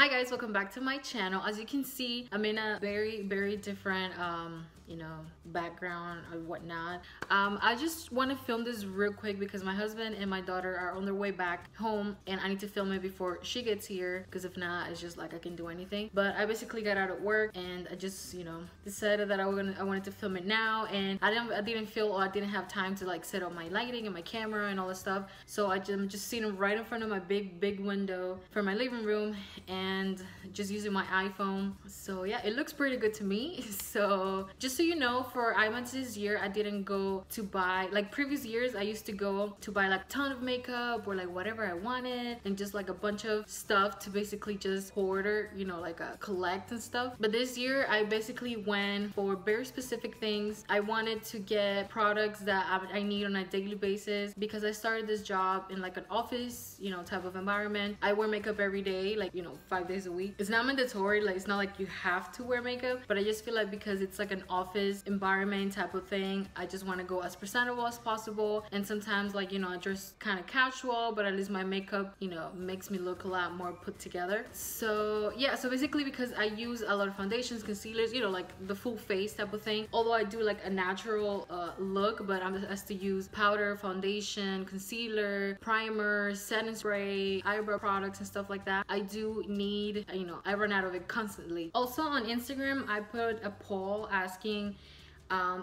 guys, welcome back to my channel. As you can see, I'm in a very different you know, background or whatnot. I just want to film this real quick because my husband and my daughter are on their way back home and I need to film it before she gets here, because if not, it's just like I can do anything. But I basically got out of work and I just, you know, decided that I wanted to film it now, and I didn't feel, or I didn't have time to like set up my lighting and my camera and all that stuff. So I'm just sitting right in front of my big window for my living room and just using my iPhone. So yeah, it looks pretty good to me. So just so you know, for IMATS this year, I didn't go to buy, like previous years I used to go to buy like a ton of makeup or like whatever I wanted and just like a bunch of stuff to basically just order, you know, like collect and stuff. But this year I basically went for very specific things. I wanted to get products that I need on a daily basis because I started this job in like an office, you know, type of environment. I wear makeup every day, like, you know, 5 days a week. It's not mandatory, like it's not like you have to wear makeup, but I just feel like because it's like an office environment type of thing, I just want to go as presentable as possible. And sometimes, like, you know, I dress kind of casual, but at least my makeup, you know, makes me look a lot more put together. So yeah, so basically because I use a lot of foundations, concealers, you know, like the full face type of thing, although I do like a natural look, but I'm just to use powder, foundation, concealer, primer, setting spray, eyebrow products and stuff like that. I do need, you know, I run out of it constantly. Also on Instagram, I put a poll asking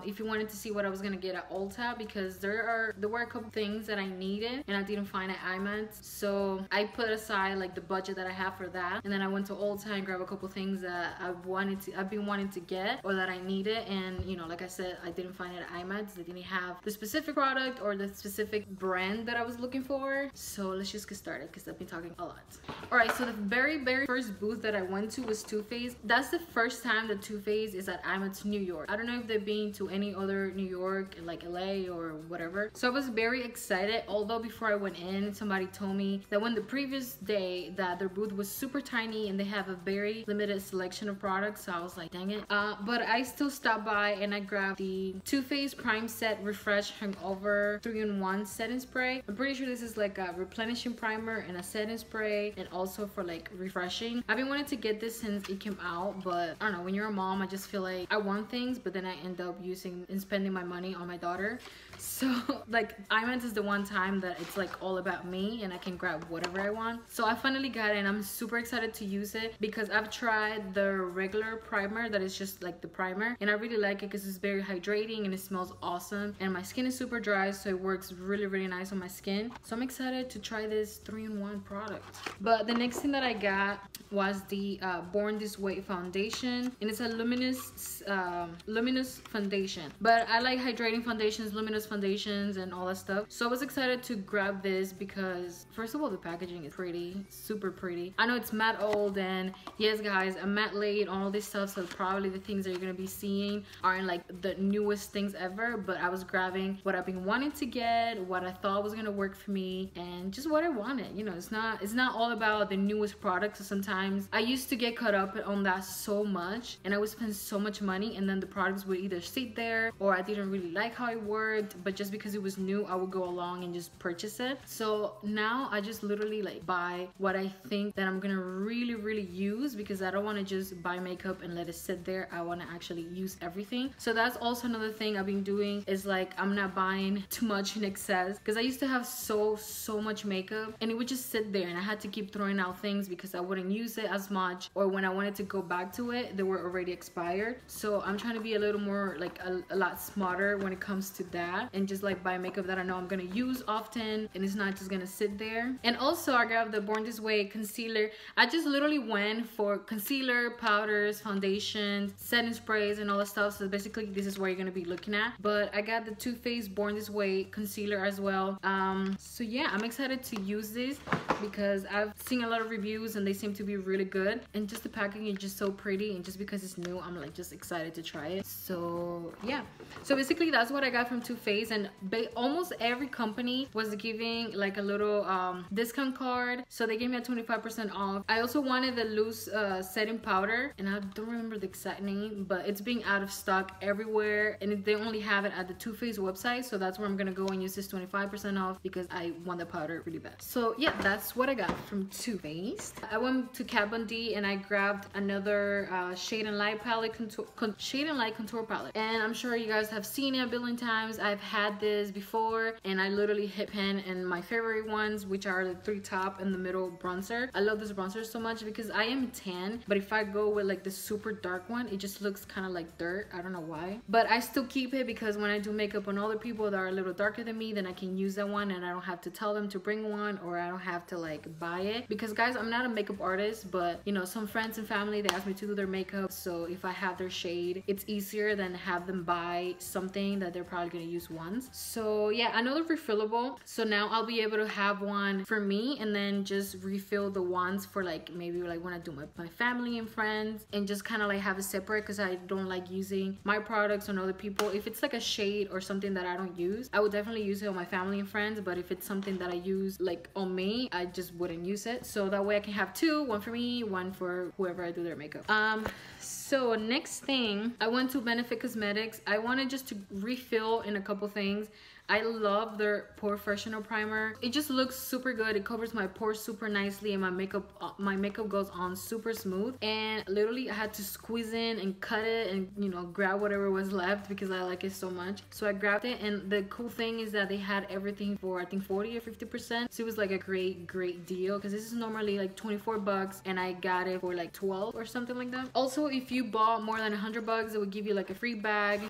if you wanted to see what I was gonna get at Ulta, because there were a couple things that I needed and I didn't find at IMATS. So I put aside like the budget that I have for that, and then I went to Ulta and grabbed a couple things that I've been wanting to get or that I needed. And you know, like I said, I didn't find it at IMATS. They didn't have the specific product or the specific brand that I was looking for. So let's just get started because I've been talking a lot. All right, so the very first booth that I went to was Too Faced. That's the first time that Too Faced is at IMATS New York. I don't know if they've been to any other New York, like LA or whatever. So I was very excited, although before I went in, somebody told me that when the previous day that their booth was super tiny and they have a very limited selection of products. So I was like, dang it. But I still stopped by and I grabbed the Too Faced Prime Set Refresh Hangover 3-in-1 setting spray. I'm pretty sure this is like a replenishing primer and a setting spray, and also for like refreshing. I've been wanting to get this since it came out, but I don't know, when you're a mom, I just feel like I want things, but then I end up using and spending my money on my daughter. So like IMATS is the one time that it's like all about me and I can grab whatever I want. So I finally got it and I'm super excited to use it because I've tried the regular primer that is just like the primer, and I really like it because it's very hydrating and it smells awesome, and my skin is super dry, so it works really nice on my skin. So I'm excited to try this 3-in-1 product. But the next thing that I got was the Born This Way foundation, and it's a luminous foundation. But I like hydrating foundations, luminous foundations and all that stuff. So I was excited to grab this because first of all, the packaging is pretty, super pretty. I know it's matte old, and yes guys, I'm matte late on all this stuff, so probably the things that you're gonna be seeing aren't like the newest things ever, but I was grabbing what I've been wanting to get, what I thought was gonna work for me, and just what I wanted. You know, it's not all about the newest products. So sometimes I used to get caught up on that so much, and I would spend so much money, and then the products would either sit there or I didn't really like how it worked, but just because it was new, I would go along and just purchase it. So now I just literally like buy what I think that I'm gonna really use, because I don't want to just buy makeup and let it sit there. I want to actually use everything. So that's also another thing I've been doing, is like I'm not buying too much in excess, because I used to have so much makeup and it would just sit there and I had to keep throwing out things because I wouldn't use it as much, or when I wanted to go back to it, they were already expired. So I'm trying to be a little more like a lot smarter when it comes to that, and just like buy makeup that I know I'm gonna use often and it's not just gonna sit there. And also I grabbed the Born This Way concealer. I just literally went for concealer, powders, foundations, setting sprays and all that stuff. So basically this is what you're gonna be looking at. But I got the Too Faced Born This Way concealer as well. So yeah, I'm excited to use this because I've seen a lot of reviews and they seem to be really good, and just the packaging is just so pretty, and just because it's new, I'm like just excited to try it. So So yeah, so basically that's what I got from Too Faced, and almost every company was giving like a little discount card, so they gave me a 25% off. I also wanted the loose setting powder, and I don't remember the exact name, but it's being out of stock everywhere, and they only have it at the Too Faced website, so that's where I'm gonna go and use this 25% off because I want the powder really bad. So yeah, that's what I got from Too Faced. I went to Kat Von D and I grabbed another Shade and Light palette, Shade and Light contour palette, and I'm sure you guys have seen it a billion times. I've had this before, and I literally hit pin in my favorite ones, which are the 3 top and the middle bronzer. I love this bronzer so much because I am tan, but if I go with like the super dark one, it just looks kind of like dirt. I don't know why, but I still keep it because when I do makeup on other people that are a little darker than me, then I can use that one and I don't have to tell them to bring one, or I don't have to like buy it. Because guys, I'm not a makeup artist, but you know, some friends and family, they ask me to do their makeup, so if I have their shade, it's easier than have them buy something that they're probably gonna use once. So yeah, another refillable, so now I'll be able to have one for me and then just refill the ones for like maybe like when I do my family and friends, and just kind of like have it separate because I don't like using my products on other people. If it's like a shade or something that I don't use, I would definitely use it on my family and friends, but if it's something that I use like on me, I just wouldn't use it. So that way I can have 2, one for me, one for whoever I do their makeup. So next thing, I went to Benefit Cosmetics. I wanted just to refill in a couple things. I love their pore freshener primer. It just looks super good. It covers my pores super nicely, and my makeup goes on super smooth. And literally I had to squeeze in and cut it and, you know, grab whatever was left because I like it so much. So I grabbed it, and the cool thing is that they had everything for I think 40 or 50%. So it was like a great deal because this is normally like 24 bucks and I got it for like 12 or something like that. Also, if you bought more than 100 bucks, it would give you like a free bag.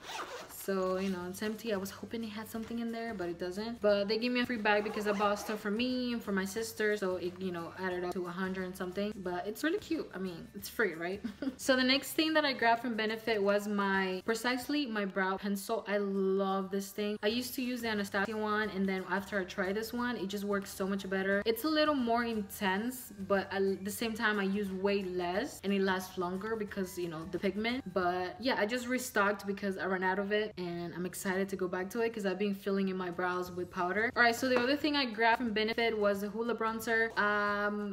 So, you know, it's empty. I was hoping it had something in there, but it doesn't. But they gave me a free bag because I bought stuff for me and for my sister, so it, you know, added up to 100 and something. But it's really cute. I mean, it's free, right? So the next thing that I grabbed from Benefit was Precisely my brow pencil. I love this thing. I used to use the Anastasia one, and then after I tried this one, it just works so much better. It's a little more intense, but at the same time I use way less and it lasts longer because, you know, the pigment. But yeah, I just restocked because I ran out of it, and I'm excited to go back to it because I've been filling in my brows with powder. All right, so the other thing I grabbed from Benefit was the Hoola bronzer.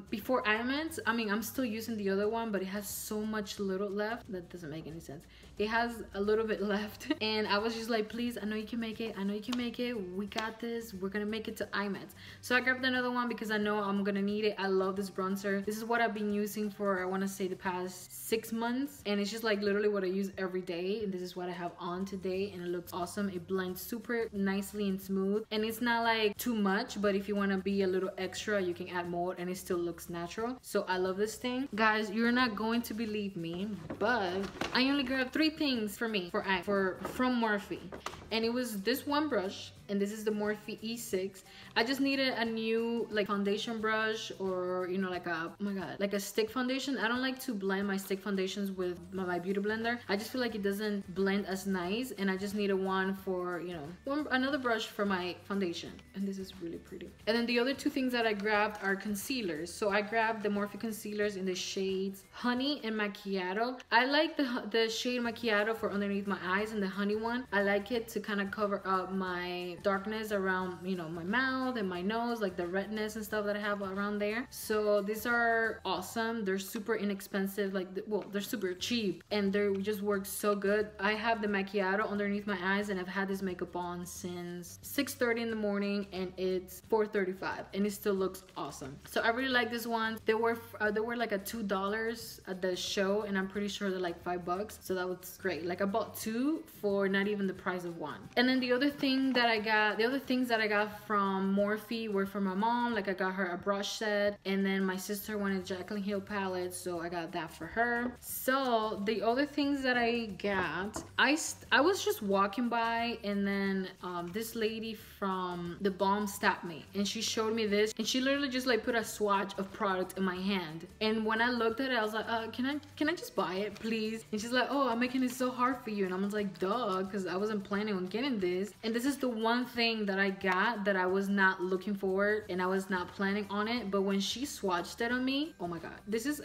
Before IMATS, I mean, I'm still using the other one, but it has so much little left. That doesn't make any sense. It has a little bit left, and I was just like, please, I know you can make it. I know you can make it. We got this. We're gonna make it to IMATS. So I grabbed another one because I know I'm gonna need it. I love this bronzer. This is what I've been using for, I want to say, the past 6 months, and it's just like literally what I use every day, and this is what I have on today, and it looks awesome. It blends super nicely and smooth, and it's not like too much, but if you want to be a little extra, you can add more and it still looks natural. So I love this thing. Guys, you're not going to believe me, but I only grabbed 3 things for me from Morphe, and it was this one brush, and this is the Morphe E6. I just needed a new like foundation brush, or you know, like a, oh my god, like a stick foundation. I don't like to blend my stick foundations with my beauty blender. I just feel like it doesn't blend as nice, and I just needed one for, you know, another brush for my foundation, and this is really pretty. And then the other 2 things that I grabbed are concealers. So I grabbed the Morphe concealers in the shades Honey and Macchiato. I like the shade Macchiato for underneath my eyes, and the Honey one, I like it to kind of cover up my darkness around, you know, my mouth and my nose, like the redness and stuff that I have around there. So these are awesome. They're super inexpensive, like, well, they're super cheap, and they just work so good. I have the Macchiato underneath my eyes, and I've had this makeup on since 6:30 in the morning, and it's 4:35, and it still looks awesome. So I really like this one. They were like a $2 at the show, and I'm pretty sure they're like $5, so that was great. Like I bought 2 for not even the price of 1. And then the other thing that I got, the other things that I got from Morphe were from my mom. Like I got her a brush set, and then my sister wanted Jaclyn Hill palette, so I got that for her. So the other things that I got, I was just walking by, and then this lady from the Balm stopped me, and she showed me this, and she literally just like put a swatch of product in my hand. And when I looked at it, I was like, can I just buy it, please? And she's like, oh, I'm making it so hard for you. And I was like, duh, because I wasn't planning on getting this. And this is the one one thing that I got that I was not looking forward and I was not planning on it, but when she swatched it on me, oh my god. This is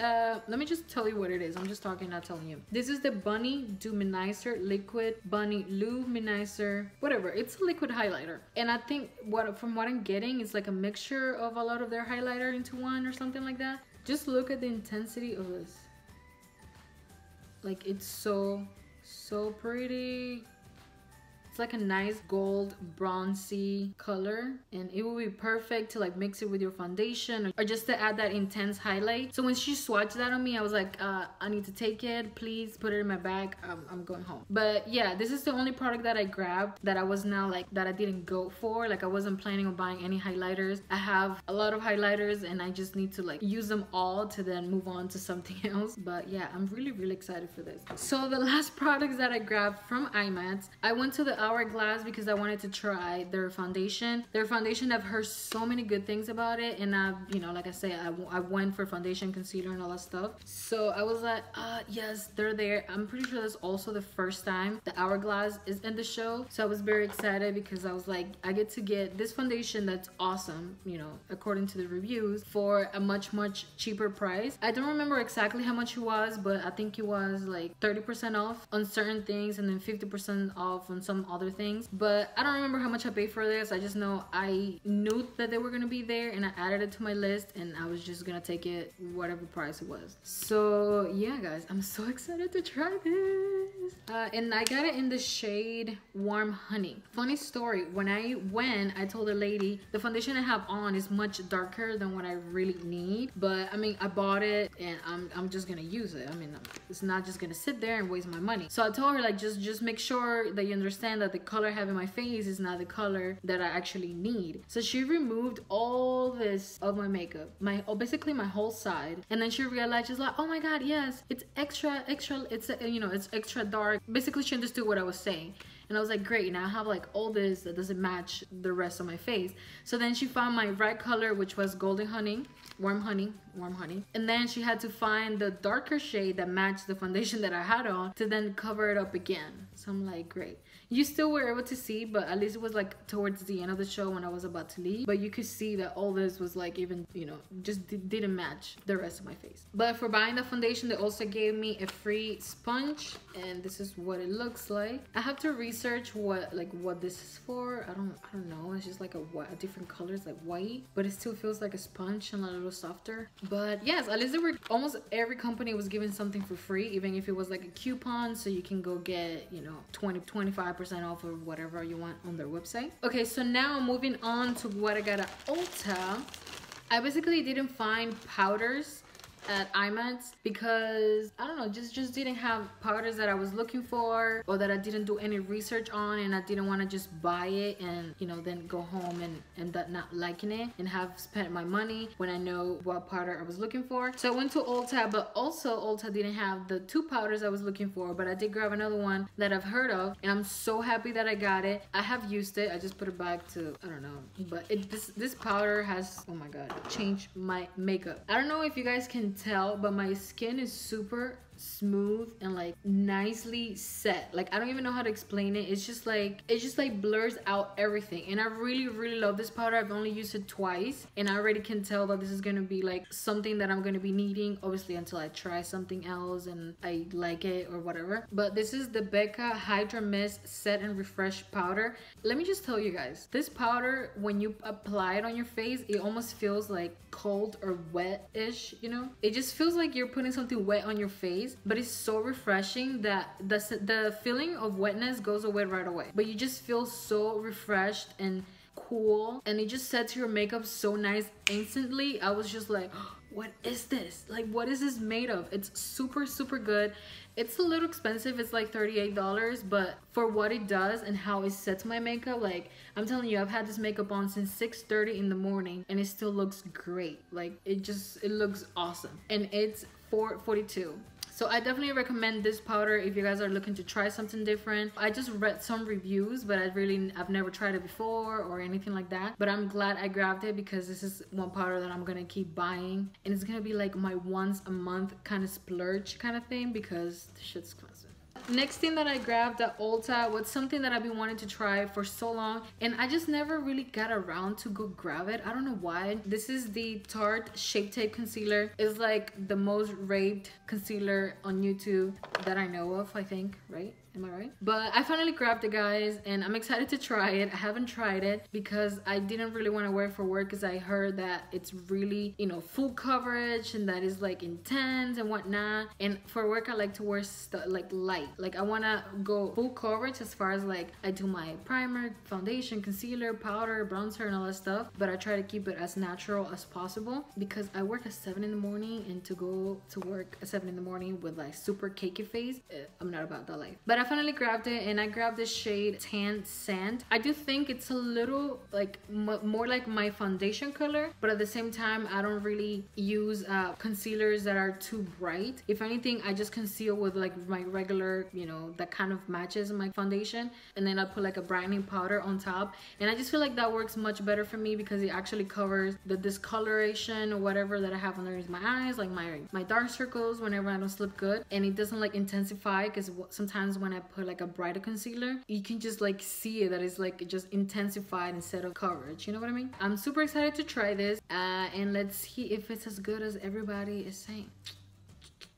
let me just tell you what it is. I'm just talking, not telling you. This is the Bunny Luminizer Liquid Bunny Luminizer, whatever. It's a liquid highlighter, and I think from what I'm getting, it's like a mixture of a lot of their highlighter into one or something like that. Just look at the intensity of this. Like, it's so pretty. It's like a nice gold bronzy color, and it will be perfect to like mix it with your foundation or just to add that intense highlight. So when she swatched that on me, I was like, I need to take it, please put it in my bag. I'm going home. But yeah, this is the only product that I grabbed that I was now like, that I didn't go for. Like, I wasn't planning on buying any highlighters. I have a lot of highlighters and I just need to like use them all to then move on to something else. But yeah, I'm really excited for this. So the last products that I grabbed from IMATS, I went to the Hourglass because I wanted to try their foundation. Their foundation, I've heard so many good things about it, and I've, you know, like I say, I went for foundation, concealer, and all that stuff. So I was like, yes, they're there. I'm pretty sure that's also the first time the Hourglass is in the show. So I was very excited because I was like, I get to get this foundation that's awesome, you know, according to the reviews, for a much cheaper price. I don't remember exactly how much it was, but I think it was like 30% off on certain things and then 50% off on some other things. But I don't remember how much I paid for this. I just know I knew that they were gonna be there and I added it to my list, and I was just gonna take it whatever price it was. So yeah guys, I'm so excited to try this. And I got it in the shade Warm Honey. Funny story, when I told the lady the foundation I have on is much darker than what I really need, but I mean, I bought it and I'm just gonna use it. I mean, it's not just gonna sit there and waste my money. So I told her like, just make sure that you understand that the color I have in my face is not the color that I actually need. So she removed all this of my makeup, basically my whole side, and then she realized, she's like, oh my god, yes, it's extra, it's, you know, it's extra dark. Basically she understood what I was saying. And I was like, great, now I have like all this that doesn't match the rest of my face. So then she found my right color, which was Golden Honey, Warm Honey. And then she had to find the darker shade that matched the foundation that I had on to then cover it up again. So I'm like, great. You still were able to see, but at least it was like towards the end of the show when I was about to leave. But you could see that all this was like, even, you know, just didn't match the rest of my face. But for buying the foundation, they also gave me a free sponge, and this is what it looks like. I have to research what this is for. I don't know. It's just like a different colors, like white, but it still feels like a sponge and a little softer. But yes, at least there were, almost every company was giving something for free, even if it was like a coupon, so you can go get, you know, 25% off or whatever you want on their website. Okay, so now moving on to what I got at Ulta. I basically didn't find powders at IMATS because I don't know, just didn't have powders that I was looking for, or that I didn't do any research on, and I didn't want to just buy it and, you know, then go home and end up not liking it and have spent my money when I know what powder I was looking for. So I went to Ulta, but also Ulta didn't have the two powders I was looking for, but I did grab another one that I've heard of, and I'm so happy that I got it. I have used it. I just put it back to, I don't know, but this powder has, oh my god, changed my makeup. I don't know if you guys can tell, but my skin is super smooth and like nicely set. Like, I don't even know how to explain it. It's just like blurs out everything, and I really love this powder. I've only used it twice, and I already can tell that this is gonna be like something that I'm gonna be needing, obviously, until I try something else and I like it or whatever. But this is the Becca Hydra Mist Set and Refresh powder. Let me just tell you guys, this powder, when you apply it on your face, it almost feels like cold or wet-ish, you know? It just feels like you're putting something wet on your face, but it's so refreshing that the feeling of wetness goes away right away. But you just feel so refreshed and cool, and it just sets your makeup so nice instantly. I was just like, what is this? Like, what is this made of? It's super good. It's a little expensive. It's like $38, but for what it does and how it sets my makeup, like, I'm telling you, I've had this makeup on since 6:30 in the morning and it still looks great. Like, it looks awesome. And it's $4.42. So I definitely recommend this powder if you guys are looking to try something different. I just read some reviews, but I've never tried it before or anything like that. But I'm glad I grabbed it because this is one powder that I'm gonna keep buying, and it's gonna be like my once a month kind of splurge kind of thing because the shit's expensive. Next thing that I grabbed at Ulta was something that I've been wanting to try for so long, and I just never really got around to go grab it. I don't know why. This is the Tarte Shape Tape Concealer. It's like the most raped concealer on YouTube that I know of, I think, right? Am I right? But I finally grabbed it, guys, and I'm excited to try it. I haven't tried it because I didn't really want to wear it for work because I heard that it's really, you know, full coverage and that is like intense and whatnot. And for work, I like to wear stuff like light. Like I want to go full coverage as far as like I do my primer, foundation, concealer, powder, bronzer, and all that stuff. But I try to keep it as natural as possible because I work at 7 in the morning, and to go to work at 7 in the morning with like super cakey face, I'm not about that life. But I finally grabbed it, and I grabbed this shade Tan Sand. I do think it's a little like more like my foundation color, but at the same time I don't really use concealers that are too bright. If anything, I just conceal with like my regular, you know, that kind of matches my foundation, and then I put like a brightening powder on top, and I just feel like that works much better for me because it actually covers the discoloration or whatever that I have underneath my eyes, like my dark circles whenever I don't sleep good, and it doesn't like intensify, because sometimes when I put like a brighter concealer, you can just like see it that it's like just intensified instead of coverage, you know what I mean? I'm super excited to try this, and let's see if it's as good as everybody is saying.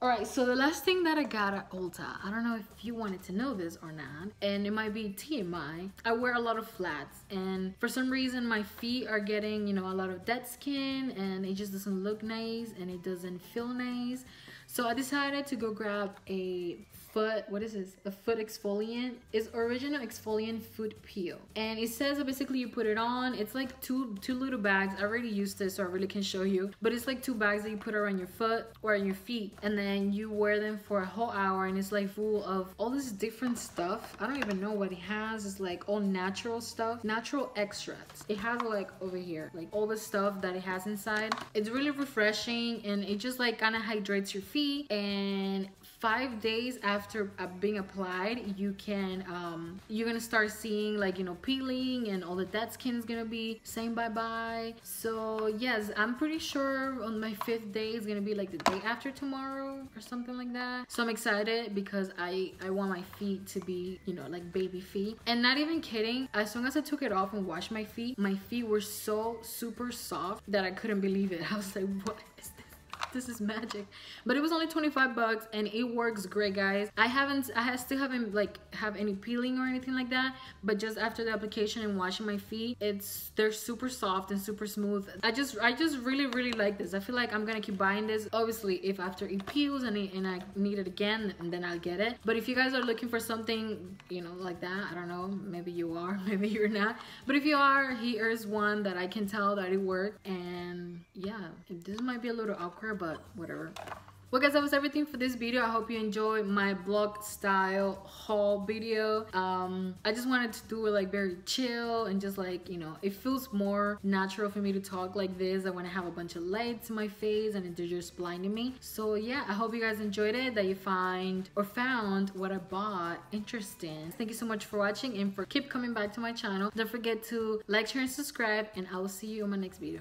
Alright, so the last thing that I got at Ulta, I don't know if you wanted to know this or not, and it might be TMI. I wear a lot of flats, and for some reason my feet are getting, you know, a lot of dead skin, and it just doesn't look nice and it doesn't feel nice. So I decided to go grab a foot, what is this? A foot exfoliant. It's original exfoliant foot peel, and it says that basically you put it on. It's like two little bags. I already used this, so I really can show you, but it's like 2 bags that you put around your foot or on your feet, and then you wear them for a whole hour, and it's like full of all this different stuff. I don't even know what it has. It's like all natural stuff, natural extracts. It has like over here like all the stuff that it has inside. It's really refreshing, and it just like kind of hydrates your feet. And 5 days after being applied, you can you're gonna start seeing like, you know, peeling, and all the dead skin is gonna be saying bye-bye. So yes, I'm pretty sure on my 5th day is gonna be like the day after tomorrow or something like that. So I'm excited because I want my feet to be, you know, like baby feet. And not even kidding, as soon as I took it off and washed my feet were so super soft that I couldn't believe it. I was like, what is this? This is magic. But it was only 25 bucks, and it works great, guys. I still haven't like have any peeling or anything like that, but just after the application and washing my feet, they're super soft and super smooth. I just really like this. I feel like I'm gonna keep buying this. Obviously, if after it peels and I need it again, then I'll get it. But if you guys are looking for something, you know, like that, I don't know, maybe you are, maybe you're not, but if you are, here's one that I can tell that it worked. And yeah, this might be a little awkward, but whatever. Well guys, that was everything for this video. I hope you enjoyed my vlog style haul video. I just wanted to do it like very chill, and just like, you know, it feels more natural for me to talk like this. I want to have a bunch of lights in my face and they're just blinding me. So yeah, I hope you guys enjoyed it, that you found what I bought interesting. Thank you so much for watching, and for keep coming back to my channel. Don't forget to like, share, and subscribe, and I will see you in my next video.